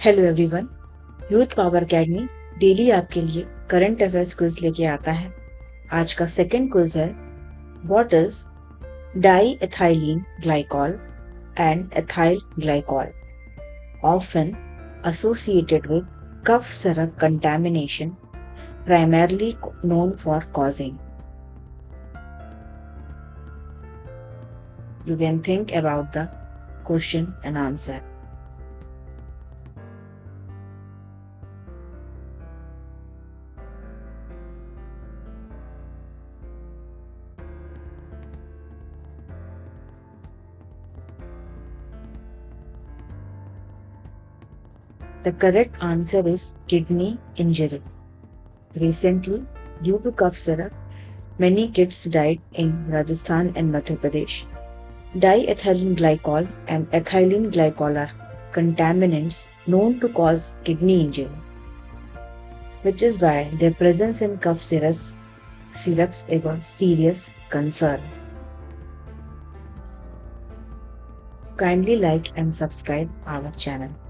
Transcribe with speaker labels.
Speaker 1: Hello everyone. Youth power academy daily आपके लिए current affairs quiz लेके आता है। आज का सेकंड क्विज है, what is diethylene glycol and ethyl glycol often associated with cough syrup contamination, primarily known for causing. You can think about the question and answer. The correct answer is kidney injury. Recently, due to cough syrup, many kids died in Rajasthan and Madhya Pradesh. Diethylene glycol and ethylene glycol are contaminants known to cause kidney injury, which is why their presence in cough syrups is a serious concern. Kindly like and subscribe our channel.